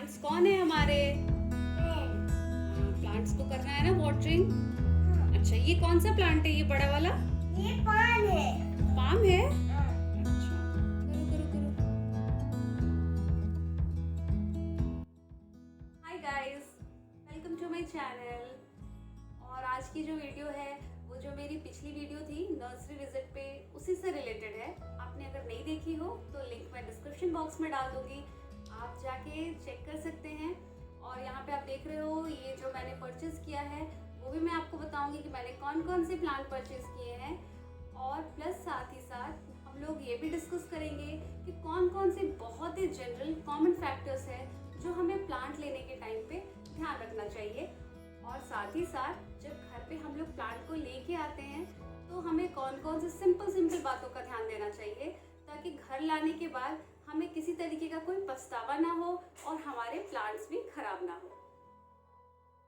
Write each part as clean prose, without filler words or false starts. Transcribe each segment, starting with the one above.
Plants कौन है हमारे? प्लांट्स को करना है ना वाटरिंग। अच्छा, ये कौन सा प्लांट है, ये बड़ा वाला? ये पान है। पाम है। अच्छा, करो करो करो। Hi guys, welcome to my channel. और आज की जो वीडियो है वो जो मेरी पिछली वीडियो थी नर्सरी विजिट पे, उसी से रिलेटेड है। आपने अगर नहीं देखी हो तो लिंक मैं डिस्क्रिप्शन बॉक्स में डाल दूंगी, आप जाके चेक कर सकते हैं। और यहाँ पे आप देख रहे हो ये जो मैंने परचेज किया है वो भी मैं आपको बताऊंगी कि मैंने कौन कौन से प्लांट परचेज किए हैं। और प्लस साथ ही साथ हम लोग ये भी डिस्कस करेंगे कि कौन कौन से बहुत ही जनरल कॉमन फैक्टर्स है जो हमें प्लांट लेने के टाइम पे ध्यान रखना चाहिए। और साथ ही साथ जब घर पे हम लोग प्लांट को लेके आते हैं तो हमें कौन कौन से सिंपल बातों का ध्यान देना चाहिए ताकि घर लाने के बाद हमें किसी तरीके का कोई पछतावा ना हो और हमारे प्लांट्स भी खराब ना हो।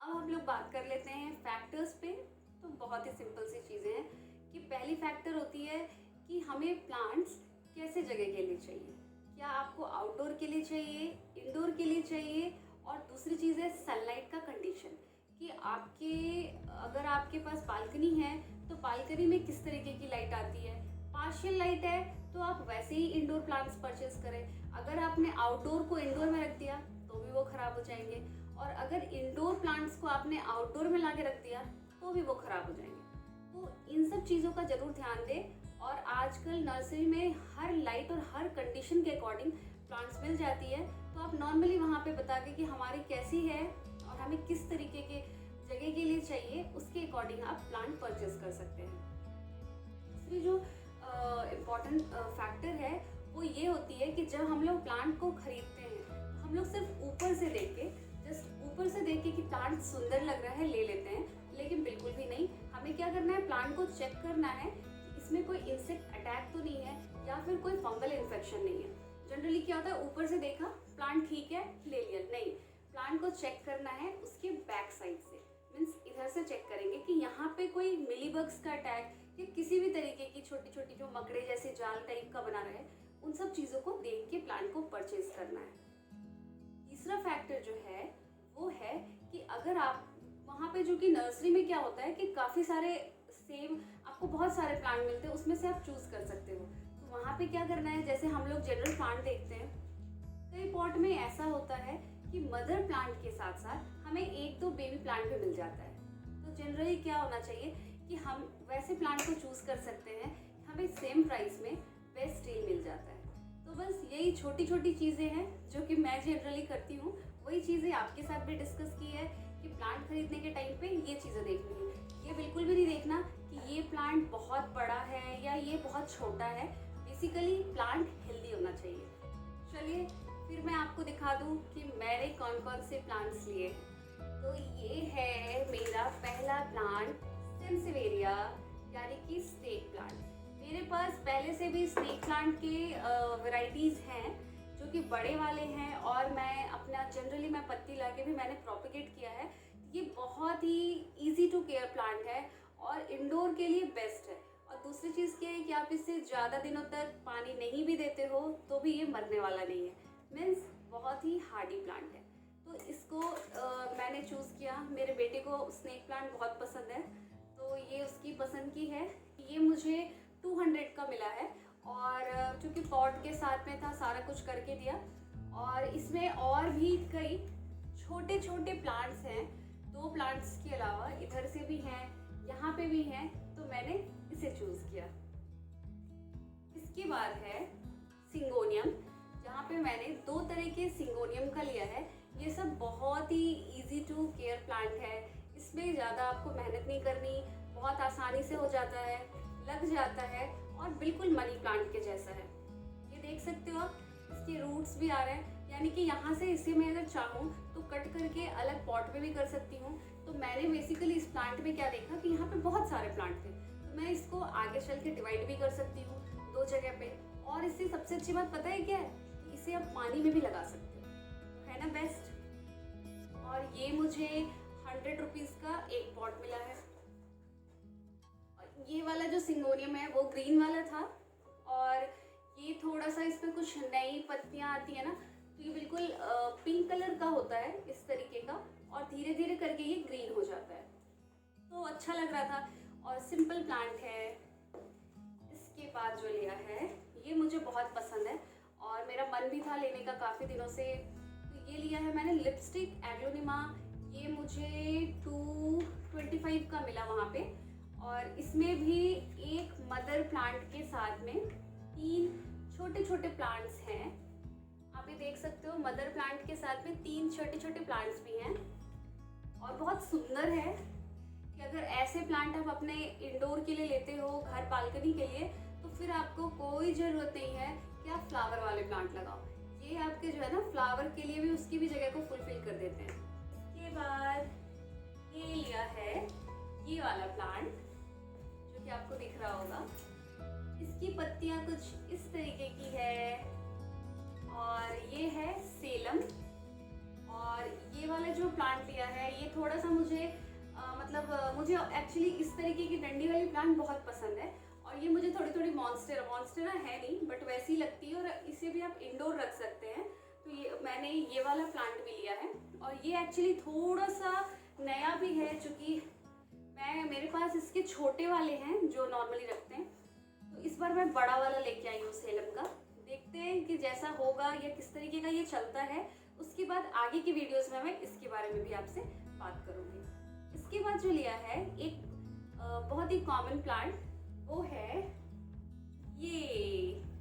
अब हम लोग बात कर लेते हैं फैक्टर्स पे। तो बहुत ही सिंपल सी चीज़ें हैं कि पहली फैक्टर होती है कि हमें प्लांट्स कैसे जगह के लिए चाहिए। क्या आपको आउटडोर के लिए चाहिए, इंडोर के लिए चाहिए। और दूसरी चीज़ है सनलाइट का कंडीशन, कि अगर आपके पास बालकनी है तो बालकनी में किस तरीके की लाइट आती है। पार्शियल लाइट है तो आप वैसे ही इंडोर प्लांट्स परचेज करें। अगर आपने आउटडोर को इंडोर में रख दिया तो भी वो खराब हो जाएंगे, और अगर इंडोर प्लांट्स को आपने आउटडोर में ला के रख दिया तो भी वो खराब हो जाएंगे। तो इन सब चीज़ों का जरूर ध्यान दें। और आजकल नर्सरी में हर लाइट और हर कंडीशन के अकॉर्डिंग प्लांट्स मिल जाती है, तो आप नॉर्मली वहाँ पे बता के कि हमारी कैसी है और हमें किस तरीके के जगह के लिए चाहिए, उसके अकॉर्डिंग आप प्लांट परचेज कर सकते हैं। दूसरी जो इम्पॉर्टेंट फैक्टर है वो ये होती है कि जब हम लोग प्लांट को खरीदते हैं तो हम लोग सिर्फ ऊपर से देख के, जस्ट ऊपर से देख के कि प्लांट सुंदर लग रहा है ले लेते हैं, लेकिन बिल्कुल भी नहीं। हमें क्या करना है, प्लांट को चेक करना है कि इसमें कोई इंसेक्ट अटैक तो नहीं है या फिर कोई फंगल इन्फेक्शन नहीं है। जनरली क्या होता है, ऊपर से देखा प्लांट ठीक है ले लिया, नहीं, प्लांट को चेक करना है उसके बैक साइड से। मीन्स इधर से चेक करेंगे कि यहाँ पे कोई मिलीबग्स का अटैक या किसी भी तरीके की छोटी छोटी जो मकड़े जैसे जाल टाइप का बना रहे, उन सब चीज़ों को देख के प्लांट को परचेज करना है। तीसरा फैक्टर जो है वो है कि अगर आप वहाँ पे, जो कि नर्सरी में क्या होता है कि काफ़ी सारे सेम आपको बहुत सारे प्लांट मिलते हैं, उसमें से आप चूज़ कर सकते हो। तो वहाँ पे क्या करना है, जैसे हम लोग जनरल प्लांट देखते हैं, कई पॉट में ऐसा होता है कि मदर प्लांट के साथ साथ हमें एक दो बेबी प्लांट भी मिल जाता है। तो जनरली क्या होना चाहिए कि हम वैसे प्लांट को चूज़ कर सकते हैं, हमें सेम प्राइस में बेस्ट डील मिल जाता है। तो बस यही छोटी छोटी चीज़ें हैं जो कि मैं जनरली करती हूँ, वही चीज़ें आपके साथ भी डिस्कस की है कि प्लांट खरीदने के टाइम पे ये चीज़ें देखनी है। ये बिल्कुल भी नहीं देखना कि ये प्लांट बहुत बड़ा है या ये बहुत छोटा है। बेसिकली प्लांट हेल्दी होना चाहिए। चलिए फिर मैं आपको दिखा दूँ कि मैंने कौन कौन से प्लांट्स लिए हैं। तो ये है मेरा पहला प्लांट, सेंसेवेरिया, यानी कि स्नेक प्लांट। मेरे पास पहले से भी स्नेक प्लांट के वैरायटीज़ हैं जो कि बड़े वाले हैं, और मैं अपना जनरली मैं पत्ती ला के भी मैंने प्रोपिगेट किया है। ये बहुत ही इजी टू केयर प्लांट है और इंडोर के लिए बेस्ट है। और दूसरी चीज़ क्या है कि आप इसे ज़्यादा दिनों तक पानी नहीं भी देते हो तो भी ये मरने वाला नहीं है। मीन्स बहुत ही हार्डी प्लांट है। तो इसको मैंने चूज़ किया, मेरे बेटे को स्नेक प्लांट बहुत पसंद है तो ये उसकी पसंद की है। ये मुझे 200 का मिला है, और चूँकि पॉट के साथ में था, सारा कुछ करके दिया। और इसमें और भी कई छोटे छोटे प्लांट्स हैं, 2 प्लांट्स के अलावा इधर से भी हैं, यहाँ पे भी हैं, तो मैंने इसे चूज़ किया। इसके बाद है सिंगोनियम, जहाँ पे मैंने 2 तरह के सिंगोनियम का लिया है। ये सब बहुत ही इजी टू केयर प्लांट है, इसमें ज़्यादा आपको मेहनत नहीं करनी, बहुत आसानी से हो जाता है, लग जाता है और बिल्कुल मनी प्लांट के जैसा है। ये देख सकते हो आप, इसके रूट्स भी आ रहे हैं, यानी कि यहाँ से इसे मैं अगर चाहूँ तो कट करके अलग पॉट में भी कर सकती हूँ। तो मैंने बेसिकली इस प्लांट में क्या देखा कि यहाँ पे बहुत सारे प्लांट थे, तो मैं इसको आगे चल के डिवाइड भी कर सकती हूँ 2 जगह पे। और इससे सबसे अच्छी बात पता है क्या है, कि इसे आप पानी में भी लगा सकते हो, है ना बेस्ट। और ये मुझे 100 रुपीज़ का एक पॉट मिला है। और ये वाला जो सिंगोनियम है वो ग्रीन वाला था, और ये थोड़ा सा इसमें कुछ नई पत्तियां आती है ना, तो तो ये बिल्कुल पिंक कलर का होता है इस तरीके का, और धीरे धीरे करके ये ग्रीन हो जाता है। तो अच्छा लग रहा था और सिंपल प्लांट है। इसके बाद जो लिया है ये मुझे बहुत पसंद है और मेरा मन भी था लेने का काफ़ी दिनों से। तो ये लिया है मैंने लिपस्टिक एग्लोनिमा। ये मुझे 225 का मिला वहाँ पे, और इसमें भी एक मदर प्लांट के साथ में 3 छोटे छोटे प्लांट्स हैं। आप ये देख सकते हो, मदर प्लांट के साथ में 3 छोटे छोटे प्लांट्स भी हैं और बहुत सुंदर है कि अगर ऐसे प्लांट आप अपने इंडोर के लिए लेते हो, घर बालकनी के लिए, तो फिर आपको कोई ज़रूरत नहीं है कि आप फ्लावर वाले प्लांट लगाओ। ये आपके जो है ना फ्लावर के लिए भी उसकी भी जगह को फुलफिल कर देते हैं। इसके बाद ये लिया है ये वाला प्लांट जो कि आपको दिख रहा होगा। इसकी पत्तियां कुछ इस तरीके की है और ये है सेलम। और ये वाला जो प्लांट लिया है ये थोड़ा सा मुझे मुझे एक्चुअली इस तरीके की डंडी वाली प्लांट बहुत पसंद है, और ये मुझे थोड़ी थोड़ी मॉन्स्टेरा है नहीं बट वैसी लगती है, और इसे भी आप इंडोर रख सकते हैं। तो ये मैंने ये वाला प्लांट भी लिया है, और ये एक्चुअली थोड़ा सा नया भी है, चूँकि मेरे पास इसके छोटे वाले हैं जो नॉर्मली रखते हैं। तो इस बार मैं बड़ा वाला लेके आई हूँ सेलम का। देखते हैं कि जैसा होगा या किस तरीके का ये चलता है, उसके बाद आगे की वीडियोस में मैं इसके बारे में भी आपसे बात करूँगी। इसके बाद जो लिया है एक बहुत ही कॉमन प्लांट, वो है ये,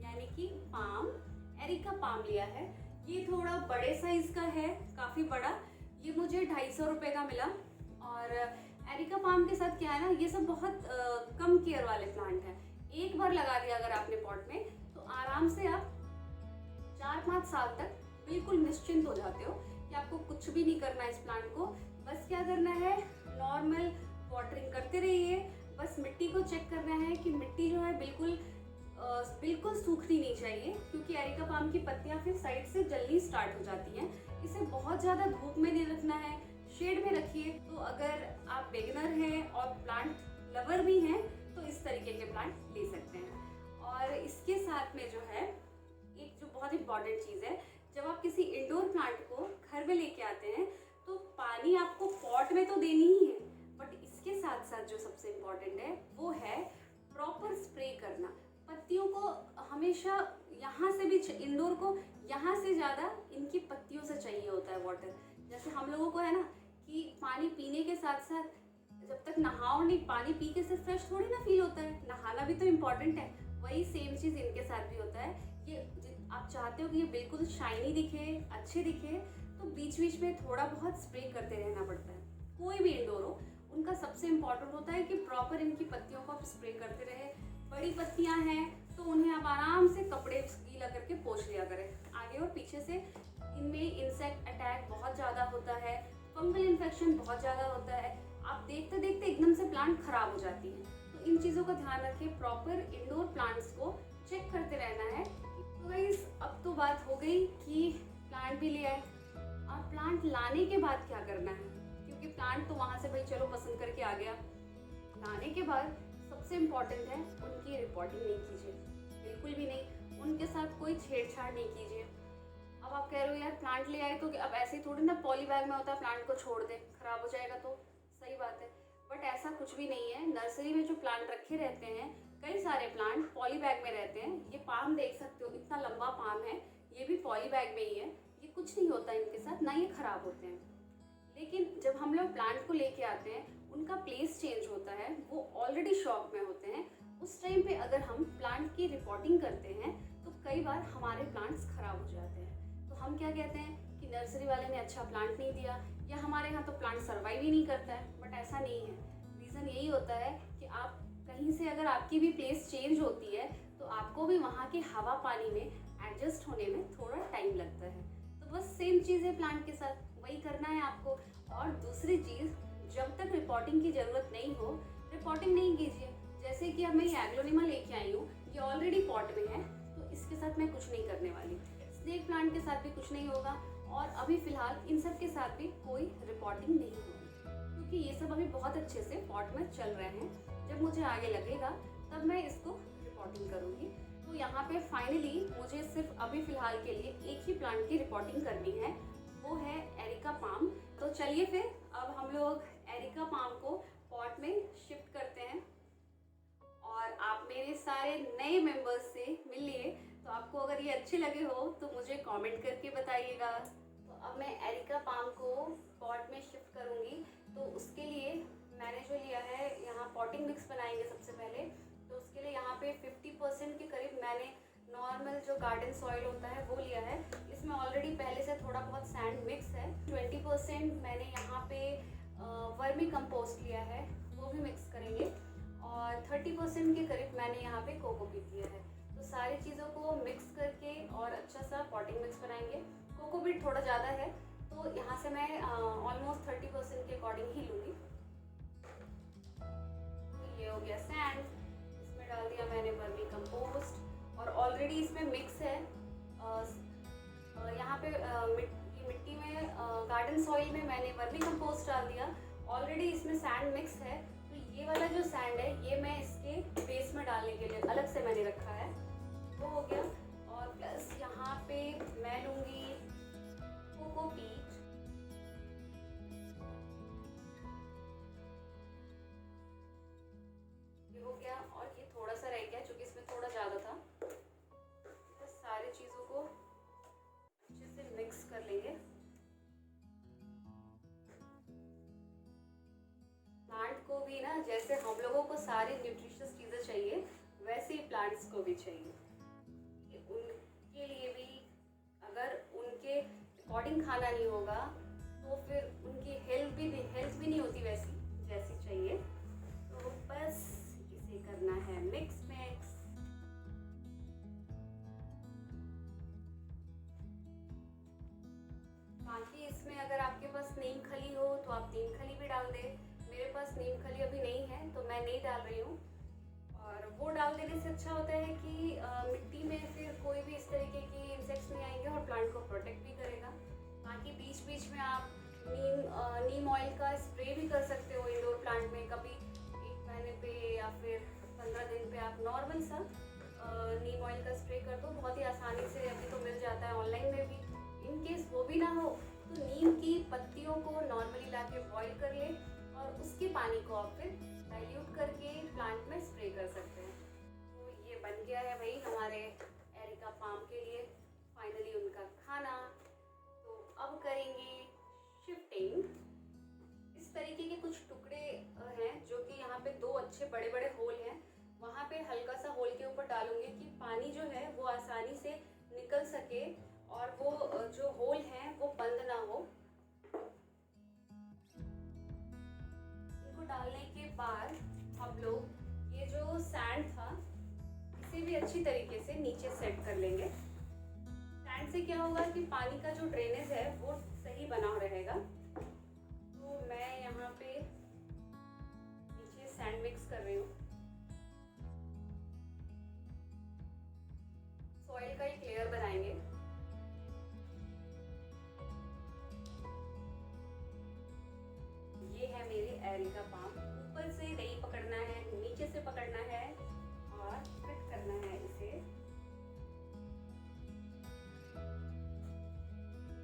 यानी कि पाम, एरिका पाम लिया है। ये थोड़ा बड़े साइज का है, काफ़ी बड़ा। ये मुझे 250 रुपये का मिला। और एरिका पाम के साथ क्या है ना, ये सब बहुत कम केयर वाले प्लांट हैं। एक बार लगा दिया अगर आपने पॉट में, तो आराम से आप 4-5 साल तक बिल्कुल निश्चिंत हो जाते हो कि आपको कुछ भी नहीं करना है इस प्लांट को। बस क्या करना है, नॉर्मल वाटरिंग करते रहिए। बस मिट्टी को चेक करना है कि मिट्टी जो है बिल्कुल सूखनी नहीं चाहिए, क्योंकि एरिका पाम की पत्तियां फिर साइड से जल्दी स्टार्ट हो जाती हैं। इसे बहुत ज़्यादा धूप में नहीं रखना है, शेड में रखिए। तो अगर आप बिगिनर हैं और प्लांट लवर भी हैं तो इस तरीके के प्लांट ले सकते हैं। और इसके साथ में जो है एक जो बहुत इंपॉर्टेंट चीज़ है, जब आप किसी इंडोर प्लांट को घर में लेके आते हैं तो पानी आपको पॉट में तो देनी ही है, बट इसके साथ साथ जो सबसे इम्पोर्टेंट है वो है प्रॉपर स्प्रे करना। पत्तियों को हमेशा यहाँ से भी, इंडोर को यहाँ से ज़्यादा इनकी पत्तियों से चाहिए होता है वाटर। जैसे हम लोगों को है ना कि पानी पीने के साथ साथ जब तक नहाओ नहीं, पानी पी के सिर्फ फ्रेश थोड़ी ना फील होता है, नहाना भी तो इम्पॉर्टेंट है। वही सेम चीज़ इनके साथ भी होता है। ये आप चाहते हो कि ये बिल्कुल शाइनी दिखे, अच्छे दिखे, तो बीच बीच में थोड़ा बहुत स्प्रे करते रहना पड़ता है। कोई भी इंडोर हो, उनका सबसे इम्पॉर्टेंट होता है कि प्रॉपर इनकी पत्तियों को आप स्प्रे करते रहे। बड़ी पत्तियां हैं तो उन्हें आप आराम से कपड़े गीला करके पोंछ लिया करें। आगे और पीछे से इनमें इंसेक्ट अटैक बहुत ज़्यादा होता है, फंगल इन्फेक्शन बहुत ज़्यादा होता है। आप देखते देखते एकदम से प्लांट खराब हो जाती है। तो इन चीज़ों का ध्यान रखिए, प्रॉपर इंडोर प्लांट्स को चेक करते रहना है। तो गाइस, अब तो बात हो गई कि प्लांट भी ले आए, और प्लांट लाने के बाद क्या करना है, क्योंकि प्लांट तो वहाँ से भाई चलो पसंद करके आ गया। लाने के बाद सबसे इम्पॉर्टेंट है उनकी रिपोर्टिंग नहीं कीजिए, बिल्कुल भी नहीं। उनके साथ कोई छेड़छाड़ नहीं कीजिए। अब आप कह रहे हो यार प्लांट ले आए तो अब ऐसे ही थोड़ी ना पॉली बैग में होता है, प्लांट को छोड़ दे खराब हो जाएगा, तो सही बात है, बट ऐसा कुछ भी नहीं है। नर्सरी में जो प्लांट रखे रहते हैं, कई सारे प्लांट पॉली बैग में रहते हैं। ये पाम देख सकते हो, इतना लंबा पाम है, ये भी पॉली बैग में ही है। ये कुछ नहीं होता इनके साथ, ना ये खराब होते हैं। लेकिन जब हम लोग प्लांट को लेके आते हैं, उनका प्लेस चेंज होता है, वो ऑलरेडी शॉप में होते हैं। उस टाइम पे अगर हम प्लांट की रिपोर्टिंग करते हैं तो कई बार हमारे प्लांट्स खराब हो जाते हैं। तो हम क्या कहते हैं कि नर्सरी वाले ने अच्छा प्लांट नहीं दिया, या हमारे यहाँ तो प्लांट सर्वाइव ही नहीं करता है, बट ऐसा नहीं है। रीज़न यही होता है कि आप कहीं से अगर आपकी भी प्लेस चेंज होती है तो आपको भी वहाँ के हवा पानी में एडजस्ट होने में थोड़ा टाइम लगता है। तो बस सेम चीज़ है प्लांट के साथ, वही करना है आपको। और दूसरी चीज़, जब तक रिपोर्टिंग की ज़रूरत नहीं हो, रिपोर्टिंग नहीं कीजिए। जैसे कि अब मैं ये एग्लोनिमा लेके आई हूँ, ये ऑलरेडी पॉट में है, तो इसके साथ मैं कुछ नहीं करने वाली। स्नेक प्लांट के साथ भी कुछ नहीं होगा, और अभी फ़िलहाल इन सब के साथ भी कोई रिपोर्टिंग नहीं होगी, क्योंकि ये सब अभी बहुत अच्छे से पॉट में चल रहे हैं। जब मुझे आगे लगेगा तब मैं इसको रिपोर्टिंग करूँगी। तो यहाँ पे फाइनली मुझे सिर्फ अभी फ़िलहाल के लिए एक ही प्लांट की रिपोर्टिंग करनी है, वो है एरिका पाम। तो चलिए फिर अब हम लोग एरिका पाम को पॉट में शिफ्ट करते हैं। और आप मेरे सारे नए मेंबर्स से मिल लिए, तो आपको अगर ये अच्छे लगे हो तो मुझे कमेंट करके बताइएगा। तो अब मैं एरिका पाम को पॉट में शिफ्ट करूँगी। तो उसके लिए मैंने जो लिया है, यहाँ पॉटिंग मिक्स बनाएंगे सबसे पहले। तो उसके लिए यहाँ पे 50% के करीब मैंने नॉर्मल जो गार्डन सॉइल होता है वो लिया है। इसमें ऑलरेडी पहले से थोड़ा बहुत सैंड मिक्स है। 20% मैंने यहाँ पे वर्मी कंपोस्ट लिया है, वो भी मिक्स करेंगे। और 30% के करीब मैंने यहाँ पे कोकोपीट लिया है। तो सारी चीज़ों को मिक्स करके और अच्छा सा पॉटिंग मिक्स बनाएंगे। कोकोपीट थोड़ा ज़्यादा है, तो यहाँ से मैं ऑलमोस्ट 30% के अकॉर्डिंग ही लूँगी। तो ये हो गया सैंड, इसमें डाल दिया मैंने वर्मी कंपोस्ट और ऑलरेडी इसमें मिक्स है। यहाँ पे मिट्टी में गार्डन सॉइल में मैंने वर्मी कंपोस्ट डाल दिया। ऑलरेडी इसमें सैंड मिक्स है, तो ये वाला जो सैंड है ये मैं इसके बेस में डालने के लिए अलग से मैंने रखा है, वो हो गया। और प्लस यहाँ पे मैं लूँगी कोकोपीट। ये हो गया और ये थोड़ा सा रह गया क्योंकि इसमें थोड़ा ज़्यादा था। बस सारी चीज़ों को अच्छे से मिक्स कर लेंगे। प्लांट को भी ना, जैसे हम लोगों को सारी न्यूट्रिशियस चीज़ें चाहिए, वैसे ही प्लांट्स को भी चाहिए। उनके लिए भी अगर उनके अकॉर्डिंग खाना नहीं होगा तो फिर उनकी हेल्थ भी नहीं होती वैसी जैसी चाहिए। तो बस इसे करना है मिक्स। बाकी इसमें अगर आपके पास नीम खली हो तो आप नीम खली भी डाल दें। मेरे पास नीम खली अभी नहीं है तो मैं नहीं डाल रही हूँ। और वो डाल देने से अच्छा होता है कि मिट्टी में फिर कोई भी इस तरीके की इंसेक्ट्स नहीं आएंगे और प्लांट को प्रोटेक्ट भी करेगा। बाकी बीच बीच में आप नीम ऑयल का स्प्रे भी कर सकते हो इंडोर प्लांट में, कभी 1 महीने पे या फिर 15 दिन पे आप नॉर्मल सा नीम ऑयल का स्प्रे कर दो। बहुत ही आसानी से अभी तो मिल जाता है ऑनलाइन में भी। इन केस वो भी ना हो तो नीम की पत्तियों को नॉर्मली ला के बॉयल कर ले और उसके पानी को आप फिर डाइल्यूट करके प्लांट में स्प्रे कर सकते हैं। तो ये बन गया है भाई हमारे एरिका पाम के लिए फाइनली उनका खाना। तो अब करेंगे शिफ्टिंग। इस तरीके के कुछ टुकड़े हैं जो कि यहाँ पे 2 अच्छे बड़े बड़े होल हैं, वहाँ पे हल्का सा होल के ऊपर डालूंगी कि पानी जो है वो आसानी से निकल सके और वो जो होल हैं वो बंद ना हो। इनको डालने के बाद हम लोग ये जो सैंड था इसे भी अच्छी तरीके से नीचे सेट कर लेंगे। सैंड से क्या होगा कि पानी का जो ड्रेनेज है वो सही बना रहेगा। तो मैं यहाँ पे नीचे सैंड मिक्स कर रही हूँ। सॉइल का एक लेयर बनाएंगे। ये है मेरी एरिका पाम। ऊपर से नहीं पकड़ना है, नीचे से पकड़ना है और फिट करना है इसे।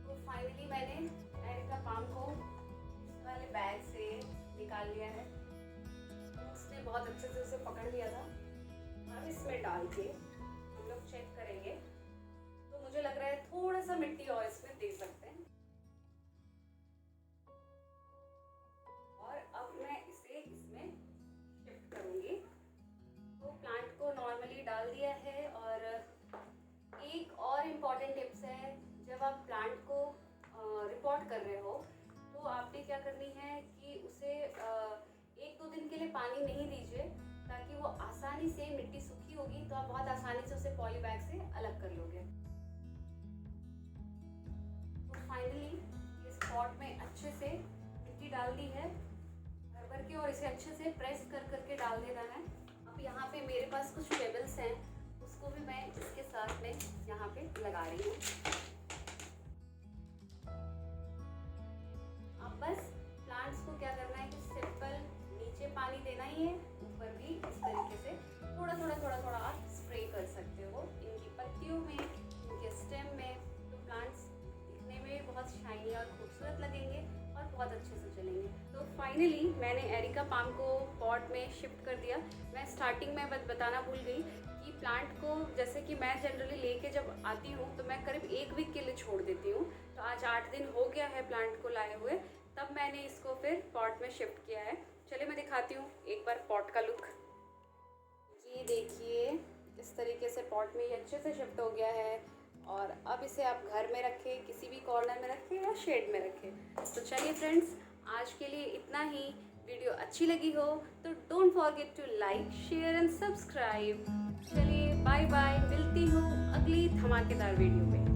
तो फाइनली मैंने एरिका पाम को इस वाले बैग से निकाल लिया है। उसने बहुत अच्छे से उसे पकड़ लिया था। अब इसमें डाल के हम लोग चेक करेंगे। तो मुझे लग रहा है थोड़ा सा मिट्टी और इसमें दे सकते हैं। और अब मैं इसे इसमें शिफ्ट करूंगी। तो प्लांट को नॉर्मली डाल दिया है। और एक और इम्पॉर्टेंट टिप्स है, जब आप प्लांट को रिपोर्ट कर रहे हो तो आपने क्या करनी है कि उसे 1-2 दिन के लिए पानी नहीं दीजिए, ताकि वो आसानी से, मिट्टी सूखी होगी तो आप बहुत आसानी से उसे पॉली बैग से अलग कर लोगे। तो फाइनली इस पॉट में अच्छे से मिट्टी डाल दी है भर भर के और इसे अच्छे से प्रेस कर करके डाल देना है। अब यहाँ पे मेरे पास कुछ पेबल्स हैं, उसको भी मैं इसके साथ में यहाँ पे लगा रही हूँ। अब बस प्लांट्स को क्या करना है कि सिंपल नीचे पानी देना ही है, ऊपर भी इस तरीके से थोड़ा थोड़ा आप स्प्रे कर सकते हो इनकी पत्तियों में, इनके स्टेम में। तो प्लांट्स दिखने में बहुत शाइनी और खूबसूरत लगेंगे और बहुत अच्छे से चलेंगे। तो फाइनली मैंने एरिका पाम को पॉट में शिफ्ट कर दिया। मैं स्टार्टिंग में बताना भूल गई कि प्लांट को, जैसे कि मैं जनरली लेके जब आती हूँ तो मैं करीब 1 वीक के लिए छोड़ देती हूँ। तो आज 8 दिन हो गया है प्लांट को लाए हुए, तब मैंने इसको फिर पॉट में शिफ्ट किया है। चलिए मैं दिखाती हूँ एक बार पॉट का लुक। ये देखिए, इस तरीके से पॉट में ये अच्छे से शिफ्ट हो गया है। और अब इसे आप घर में रखें, किसी भी कॉर्नर में रखें या शेड में रखें। तो चलिए फ्रेंड्स, आज के लिए इतना ही। वीडियो अच्छी लगी हो तो don't forget to like, share and subscribe. चलिए बाय बाय, मिलती हूँ अगली धमाकेदार वीडियो में।